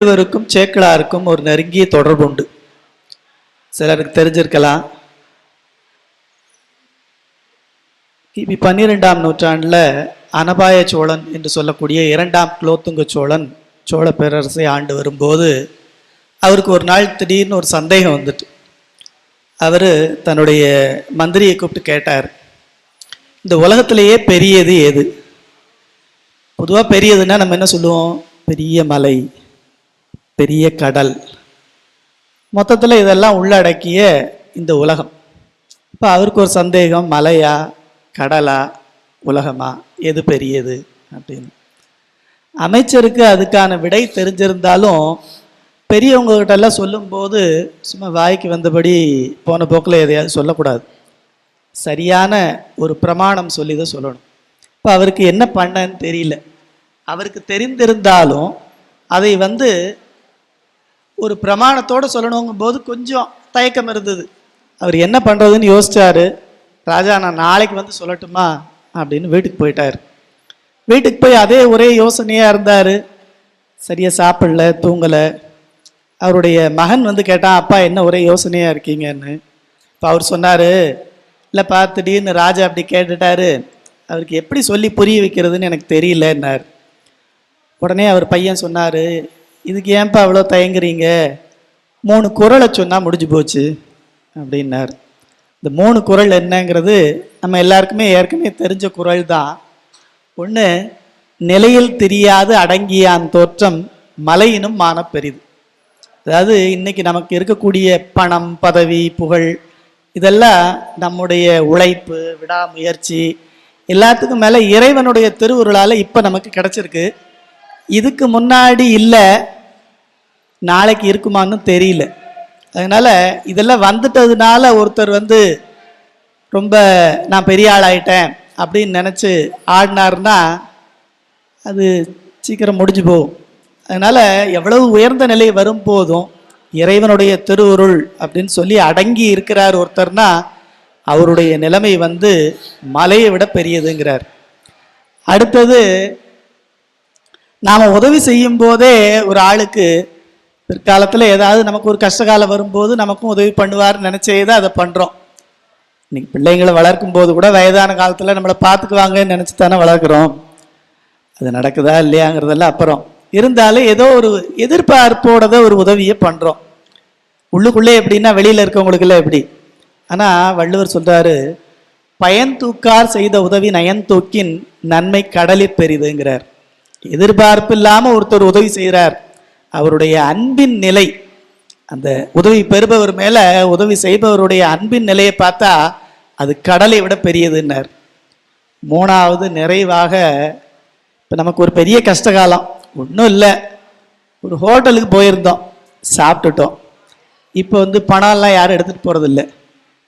இவருக்கும் சேக்கிழாருக்கும் ஒரு நெருங்கிய தொடர்பு உண்டு. சிலருக்கு தெரிஞ்சிருக்கலாம். கிபி 12ஆம் நூற்றாண்டில் அனபாய சோழன் என்று சொல்லக்கூடிய 2ஆம் குலோத்துங்க சோழன் சோழ பேரரசை ஆண்டு வரும்போது அவருக்கு ஒரு நாள் திடீர்னு ஒரு சந்தேகம் வந்துட்டு அவர் தன்னுடைய மந்திரியை கூப்பிட்டு கேட்டார், இந்த உலகத்திலேயே பெரியது எது? பொதுவாக பெரியதுன்னா நம்ம என்ன சொல்லுவோம்? பெரிய மலை, பெரிய கடல், மொத்தத்தில் இதெல்லாம் உள்ளடக்கிய இந்த உலகம். இப்போ அவருக்கு ஒரு சந்தேகம், மலையா கடலா உலகமா எது பெரியது அப்படின்னு. அமைச்சருக்கு அதுக்கான விடை தெரிஞ்சிருந்தாலும் பெரியவங்ககிட்ட எல்லாம் சொல்லும்போது சும்மா வாய்க்கு வந்தபடி போன போக்கில் எதையாவது சொல்லக்கூடாது. சரியான ஒரு பிரமாணம் சொல்லி தான் சொல்லணும். இப்போ அவருக்கு என்ன பண்ணன்னு தெரியல. அவருக்கு தெரிந்திருந்தாலும் அதை ஒரு பிரமாணத்தோடு சொல்லணுங்கும் போது கொஞ்சம் தயக்கம் இருந்தது. அவர் என்ன பண்ணுறதுன்னு யோசிச்சாரு. ராஜா, நான் நாளைக்கு சொல்லட்டுமா அப்படின்னு வீட்டுக்கு போயிட்டார். வீட்டுக்கு போய் அதே ஒரே யோசனையாக இருந்தார். சரியாக சாப்பிடல, தூங்கலை. அவருடைய மகன் கேட்டான், அப்பா என்ன ஒரே யோசனையாக இருக்கீங்கன்னு. இப்போ அவர் சொன்னார், இல்லைப்பா திடீர்னு ராஜா அப்படி கேட்டுட்டாரு, அவருக்கு எப்படி சொல்லி புரிய வைக்கிறதுன்னு எனக்கு தெரியலன்னார். உடனே அவர் பையன் சொன்னார், இதுக்கு ஏன்ப்பா அவ்வளோ தயங்குறீங்க, 3 குறளை சொன்னால் முடிஞ்சு போச்சு அப்படின்னார். இந்த 3 குறள் என்னங்கிறது நம்ம எல்லாருக்குமே ஏற்கனவே தெரிஞ்ச குறள் தான். ஒன்று, நிலையில் தெரியாது அடங்கியான் தோற்றம் மலையினும் மான பெரிது. அதாவது இன்னைக்கு நமக்கு இருக்கக்கூடிய பணம், பதவி, புகழ் இதெல்லாம் நம்முடைய உழைப்பு, விடாமுயற்சி எல்லாத்துக்கும் மேலே இறைவனுடைய திருவுருளால் இப்போ நமக்கு கிடச்சிருக்கு. இதுக்கு முன்னாடி இல்லை, நாளைக்கு இருக்குமான்னு தெரியல. அதனால் இதெல்லாம் வந்துட்டதுனால ஒருத்தர் ரொம்ப நான் பெரிய ஆள் ஆயிட்டேன் அப்படின்னு நினச்சி ஆடினார்னா அது சீக்கிரம் முடிஞ்சு போகும். அதனால் எவ்வளவு உயர்ந்த நிலை வரும்போதும் இறைவனுடைய திருவுருள் அப்படின்னு சொல்லி அடங்கி இருக்கிறார் ஒருத்தர்னா அவருடைய நிலைமை மலையை விட பெரியதுங்கிறார். அடுத்தது, நாம் உதவி செய்யும் போதே ஒரு ஆளுக்கு பிற்காலத்தில் ஏதாவது நமக்கு ஒரு கஷ்டகாலம் வரும்போது நமக்கும் உதவி பண்ணுவார்னு நினச்சே தான் அதை பண்ணுறோம். இன்னைக்கு பிள்ளைங்களை வளர்க்கும் போது கூட வயதான காலத்தில் நம்மளை பார்த்துக்குவாங்கன்னு நினச்சி தானே வளர்க்குறோம். அது நடக்குதா இல்லையாங்கிறதெல்லாம் அப்புறம். இருந்தாலும் ஏதோ ஒரு எதிர்பார்ப்போட ஒரு உதவியை பண்ணுறோம். உள்ளுக்குள்ளே எப்படின்னா வெளியில் இருக்கவங்களுக்குள்ள எப்படி. ஆனால் வள்ளுவர் சொல்கிறாரு, பயன் தூக்கார் செய்த உதவி நயன் தூக்கின் நன்மை கடலில் பெரிதுங்கிறார். எதிர்பார்ப்பு இல்லாமல் ஒருத்தர் உதவி செய்கிறார், அவருடைய அன்பின் நிலை, அந்த உதவி பெறுபவர் மேலே உதவி செய்பவருடைய அன்பின் நிலையை பார்த்தா அது கடலை விட பெரியதுன்னார். 3வது, நிறைவாக இப்போ நமக்கு ஒரு பெரிய கஷ்டகாலம் ஒன்றும் இல்லை, ஒரு ஹோட்டலுக்கு போயிருந்தோம், சாப்பிட்டுட்டோம். இப்போ பணம்லாம் யாரும் எடுத்துகிட்டு போகிறதில்ல,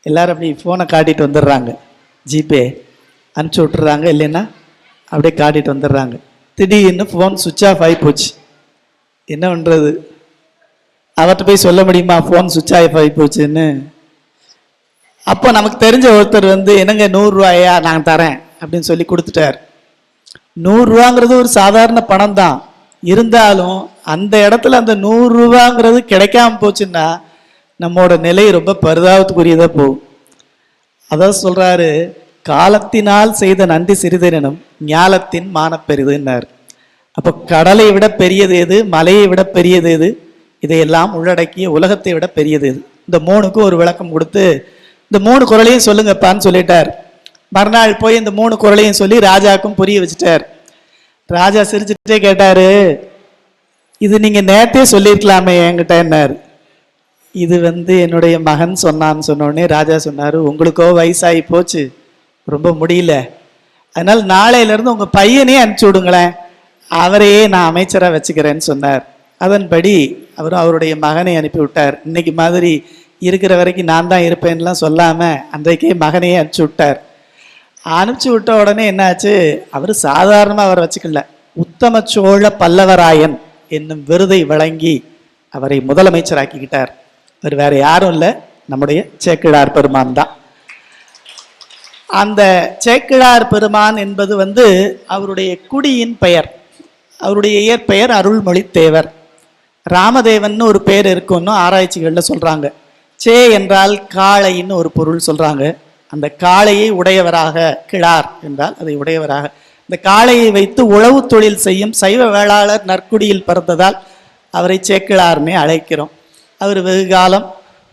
எல்லோரும் அப்படி ஃபோனை காட்டிட்டு வந்துடுறாங்க, ஜிபே அனுப்பிச்சி விட்டுறாங்க, இல்லைன்னா அப்படியே காட்டிட்டு வந்துடுறாங்க. திடீர்னு ஃபோன் சுவிட்ச் ஆஃப் ஆகி போச்சு. என்ன பண்ணுறது? அவர்கிட்ட போய் சொல்ல முடியுமா ஃபோன் சுவிட்ச் ஆஃப் ஆகி போச்சுன்னு? அப்போ நமக்கு தெரிஞ்ச ஒருத்தர் என்னங்க 100 ரூபாயா நான் தரேன் அப்படின்னு சொல்லி கொடுத்துட்டார். 100 ரூபாங்கிறது ஒரு சாதாரண பணம் தான். இருந்தாலும் அந்த இடத்துல அந்த 100 ரூபாங்கிறது கிடைக்காம போச்சுன்னா நம்மோட நிலை ரொம்ப பரிதாபத்துக்குரியதாக போகும். அதான் சொல்கிறாரு, காலத்தினால் செய்த நன்றி சிறிதெனும் ஞாலத்தின் மானப்பெரிதுன்னார். அப்போ கடலை விட பெரியது எது, மலையை விட பெரியது எது, இதையெல்லாம் உள்ளடக்கிய உலகத்தை விட பெரியது எது? இந்த 3க்கும் ஒரு விளக்கம் கொடுத்து இந்த 3 குறளையும் சொல்லுங்கப்பான்னு சொல்லிட்டார். மறுநாள் போய் இந்த 3 குறளையும் சொல்லி ராஜாவுக்கும் புரிய வச்சுட்டார். ராஜா சிரிச்சுட்டே கேட்டாரு, இது நீங்கள் நேற்றே சொல்லியிருக்கலாமே என்கிட்டன்னார். இது என்னுடைய மகன் சொன்னான்னு சொன்னோடனே ராஜா சொன்னார், உங்களுக்கோ வயசாகி போச்சு, ரொம்ப முடியல, அதனால் நாளையிலேருந்து உங்கள் பையனே அனுப்பிச்சி விடுங்களேன், அவரையே நான் அமைச்சராக வச்சுக்கிறேன்னு சொன்னார். அதன்படி அவருடைய மகனை அனுப்பி விட்டார். இன்னைக்கு மாதிரி இருக்கிற வரைக்கும் நான் தான் இருப்பேன்லாம் சொல்லாமல் அன்றைக்கே மகனையே அனுப்பிச்சி விட்டார். அனுப்பிச்சி விட்ட உடனே என்னாச்சு, அவர் சாதாரணமாக அவரை வச்சுக்கல, உத்தம சோழ பல்லவராயன் என்னும் விருதை வழங்கி அவரை முதலமைச்சராக்கிக்கிட்டார். அவர் வேற யாரும் இல்லை, நம்முடைய சேக்கிழார் பெருமான் தான். அந்த சேக்கிழார் பெருமான் என்பது அவருடைய குடியின் பெயர். அவருடைய இயற்பெயர் அருள்மொழி தேவர். ராமதேவன் ஒரு பேர் இருக்குன்னு ஆராய்ச்சிகளில் சொல்கிறாங்க. சே என்றால் காளைன்னு ஒரு பொருள் சொல்கிறாங்க. அந்த காளையை உடையவராக, கிழார் என்றால் அதை உடையவராக, இந்த காளையை வைத்து உழவு தொழில் செய்யும் சைவ வேளாளர் நற்குடியில் பிறந்ததால் அவரை சேக்கிழார்னே அழைக்கிறோம். அவர் வெகு காலம்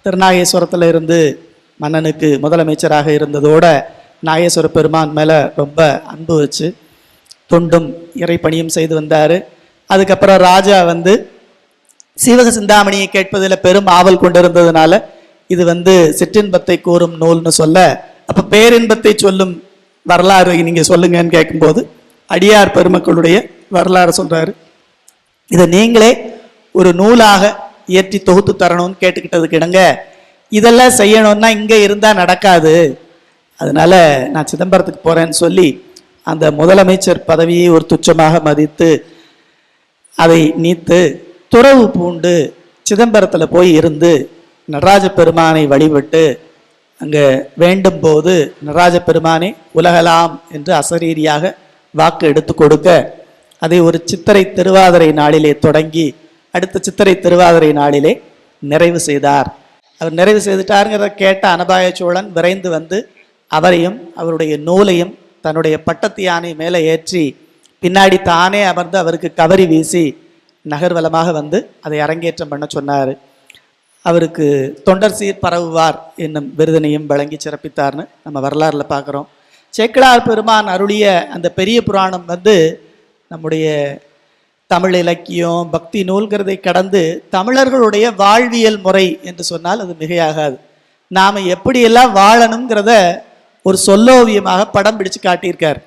திருநாகேஸ்வரத்தில் இருந்து மன்னனுக்கு முதலமைச்சராக இருந்ததோட நாகேஸ்வர பெருமான் மேலே ரொம்ப அன்பு வச்சு தொண்டும் இறைப்பணியும் செய்து வந்தார். அதுக்கப்புறம் ராஜா சீவக சிந்தாமணியை கேட்பதில் பெரும் ஆவல் கொண்டிருந்ததுனால இது சிற்றின்பத்தை கூறும் நூல்னு சொல்ல, அப்போ பேரின்பத்தை சொல்லும் வரலாறு நீங்கள் சொல்லுங்கன்னு கேட்கும்போது அடியார் பெருமக்களுடைய வரலாறு சொல்கிறாரு. இதை நீங்களே ஒரு நூலாக இயற்றி தொகுத்து தரணும்னு கேட்டுக்கிட்டதுக்கு இடங்க, இதெல்லாம் செய்யணும்னா இங்கே இருந்தால் நடக்காது, அதனால நான் சிதம்பரத்துக்கு போகிறேன்னு சொல்லி அந்த முதலமைச்சர் பதவியை ஒரு துச்சமாக மதித்து அதை நீத்து துறவு பூண்டு சிதம்பரத்தில் போய் இருந்து நடராஜ பெருமானை வழிபட்டு அங்கே வேண்டும் போது நடராஜ பெருமானை உலகலாம் என்று அசரீரியாக வாக்கு எடுத்து கொடுக்க, அதை ஒரு சித்திரை திருவாதிரை நாளிலே தொடங்கி அடுத்த சித்திரை திருவாதிரை நாளிலே நிறைவு செய்தார். அவர் நிறைவு செய்துட்டாருங்கிறத கேட்ட அனபாய சோழன் விரைந்து அவரையும் அவருடைய நூலையும் தன்னுடைய பட்டத்து யானை மேலே ஏற்றி பின்னாடி தானே அமர்ந்து அவருக்கு கவரி வீசி நகர்வலமாக அதை அரங்கேற்றம் பண்ண சொன்னார். அவருக்கு தொண்டர் சீர் பரவுவார் என்னும் விருதினையும் வழங்கி சிறப்பித்தார்னு நம்ம வரலாறுல பார்க்குறோம். சேக்கிழார் பெருமான் அருளிய அந்த பெரிய புராணம் நம்முடைய தமிழ் இலக்கியம் பக்தி நூல்கிறதை கடந்து தமிழர்களுடைய வாழ்வியல் முறை என்று சொன்னால் அது மிகையாகாது. நாம் எப்படியெல்லாம் வாழணுங்கிறத ஒரு சொல்லோவியமாக படம் பிடிச்சு காட்டியிருக்கார்.